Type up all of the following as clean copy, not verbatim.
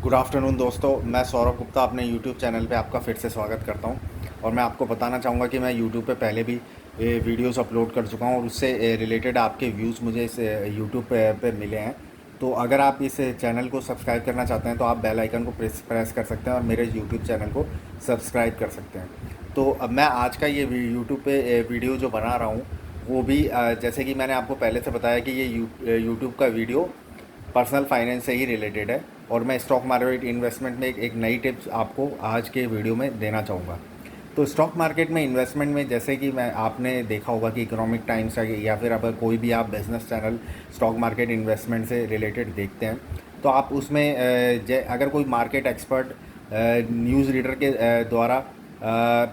Good afternoon दोस्तों, मैं सौरभ गुप्ता अपने यूट्यूब चैनल पे आपका फिर से स्वागत करता हूं। और मैं आपको बताना चाहूँगा कि मैं यूट्यूब पे पहले भी वीडियोस अपलोड कर चुका हूं और उससे रिलेटेड आपके व्यूज़ मुझे इस यूट्यूब पे मिले हैं। तो अगर आप इस चैनल को सब्सक्राइब करना चाहते हैं तो आप बेल आइकन को प्रेस कर सकते हैं और मेरे यूट्यूब चैनल को सब्सक्राइब कर सकते हैं। तो अब मैं आज का ये यूट्यूब पे वीडियो जो बना रहा हूँ वो भी जैसे कि मैंने आपको पहले से बताया कि ये यूट्यूब का वीडियो पर्सनल फाइनेंस से ही रिलेटेड है। और मैं स्टॉक मार्केट इन्वेस्टमेंट में एक नई टिप्स आपको आज के वीडियो में देना चाहूँगा। तो स्टॉक मार्केट में इन्वेस्टमेंट में जैसे कि मैं आपने देखा होगा कि इकोनॉमिक टाइम्स या फिर अगर कोई भी आप business channel stock market investment से रिलेटेड देखते हैं तो आप उसमें अगर कोई मार्केट एक्सपर्ट न्यूज़ रीडर के द्वारा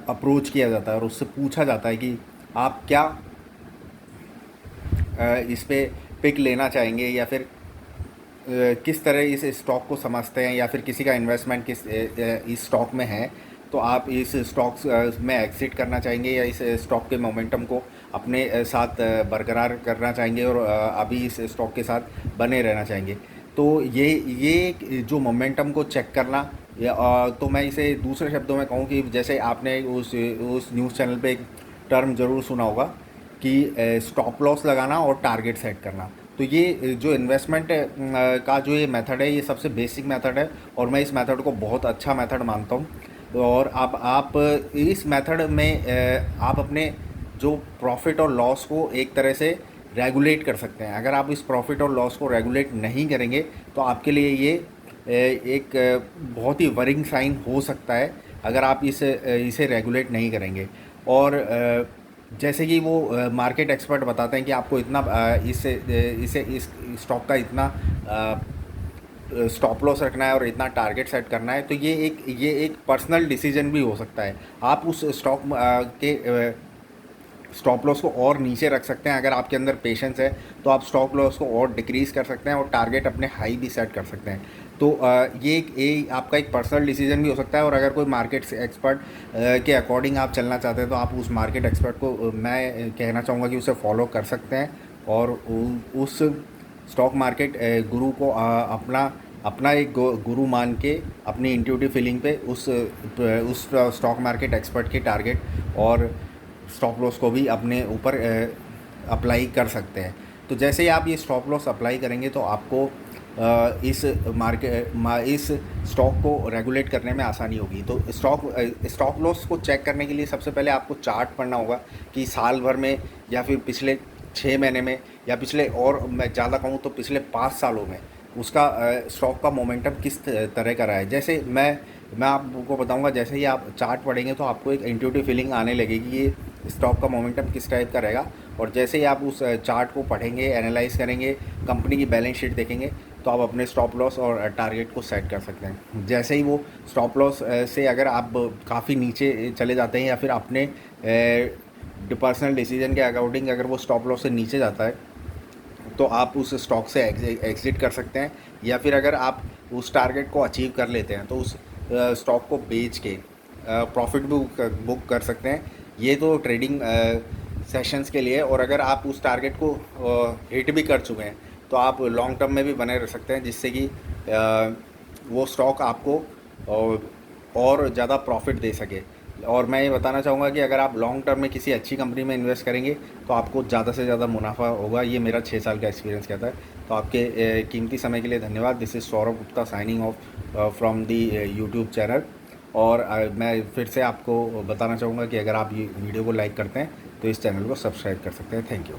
अप्रोच किया जाता है और उससे पूछा जाता है कि आप क्या इस पे पिक लेना चाहेंगे या फिर किस तरह इस स्टॉक को समझते हैं या फिर किसी का इन्वेस्टमेंट इस स्टॉक में है, तो आप इस स्टॉक में एग्जिट करना चाहेंगे या इस स्टॉक के मोमेंटम को अपने साथ बरकरार करना चाहेंगे और अभी इस स्टॉक के साथ बने रहना चाहेंगे। तो ये जो मोमेंटम को चेक करना तो मैं इसे दूसरे शब्दों में कहूँ कि जैसे आपने उस न्यूज़ चैनल पे एक टर्म ज़रूर सुना होगा कि स्टॉप लॉस लगाना और टारगेट सेट करना। तो ये जो इन्वेस्टमेंट का जो ये मेथड है ये सबसे बेसिक मेथड है और मैं इस मेथड को बहुत अच्छा मेथड मानता हूँ। तो और अब आप इस मेथड में आप अपने जो प्रॉफिट और लॉस को एक तरह से रेगुलेट कर सकते हैं। अगर आप इस प्रॉफिट और लॉस को रेगुलेट नहीं करेंगे तो आपके लिए ये एक बहुत ही वरिंग साइन हो सकता है अगर आप इसे रेगुलेट नहीं करेंगे। और जैसे कि वो मार्केट एक्सपर्ट बताते हैं कि आपको इतना इस स्टॉक का इतना स्टॉप लॉस रखना है और इतना टारगेट सेट करना है। तो ये एक पर्सनल डिसीजन भी हो सकता है। आप उस स्टॉक के स्टॉप लॉस को और नीचे रख सकते हैं। अगर आपके अंदर पेशेंस है तो आप स्टॉप लॉस को और डिक्रीज़ कर सकते हैं और टारगेट अपने हाई भी सेट कर सकते हैं। तो ये आपका एक पर्सनल डिसीजन भी हो सकता है। और अगर कोई मार्केट एक्सपर्ट के अकॉर्डिंग आप चलना चाहते हैं तो आप उस मार्केट एक्सपर्ट को मैं कहना चाहूँगा कि उसे फॉलो कर सकते हैं और उस स्टॉक मार्केट गुरु को अपना अपना एक गुरु मान के अपनी इंट्यूटिव फीलिंग पे उस स्टॉक मार्केट एक्सपर्ट के टारगेट और स्टॉप लॉस को भी अपने ऊपर अप्लाई कर सकते हैं। तो जैसे ही आप ये स्टॉप लॉस अप्लाई करेंगे तो आपको इस इस स्टॉक को रेगुलेट करने में आसानी होगी। तो स्टॉप लॉस को चेक करने के लिए सबसे पहले आपको चार्ट पढ़ना होगा कि साल भर में या फिर पिछले 6 महीने में या पिछले, और मैं ज़्यादा कहूँ तो पिछले 5 सालों में उसका स्टॉक का मोमेंटम किस तरह का रहा है। जैसे मैं आपको बताऊंगा, जैसे ही आप चार्ट पढ़ेंगे तो आपको एक इंट्यूटिव फीलिंग आने लगेगी ये स्टॉक का मोमेंटम किस टाइप का रहेगा। और जैसे ही आप उस चार्ट को पढ़ेंगे, एनालाइज करेंगे, कंपनी की बैलेंस शीट देखेंगे तो आप अपने स्टॉप लॉस और टारगेट को सेट कर सकते हैं। जैसे ही वो स्टॉप लॉस से अगर आप काफ़ी नीचे चले जाते हैं या फिर अपने पर्सनल डिसीजन के अकॉर्डिंग अगर वो स्टॉप लॉस से नीचे जाता है तो आप उस स्टॉक से एग्ज़िट कर सकते हैं। या फिर अगर आप उस टारगेट को अचीव कर लेते हैं तो उस स्टॉक को बेच के प्रॉफिट बुक कर सकते हैं। ये तो ट्रेडिंग सेशंस के लिए। और अगर आप उस टारगेट को हिट भी कर चुके हैं तो आप लॉन्ग टर्म में भी बने रह सकते हैं, जिससे कि वो स्टॉक आपको और ज़्यादा प्रॉफिट दे सके। और मैं ये बताना चाहूँगा कि अगर आप लॉन्ग टर्म में किसी अच्छी कंपनी में इन्वेस्ट करेंगे तो आपको ज़्यादा से ज़्यादा मुनाफा होगा। ये मेरा 6 साल का एक्सपीरियंस कहता है। तो आपके कीमती समय के लिए धन्यवाद। This is Saurabh Gupta signing off from the YouTube channel. और मैं फिर से आपको बताना चाहूँगा कि अगर आप ये वीडियो को लाइक करते हैं तो इस चैनल को सब्सक्राइब कर सकते हैं। Thank you.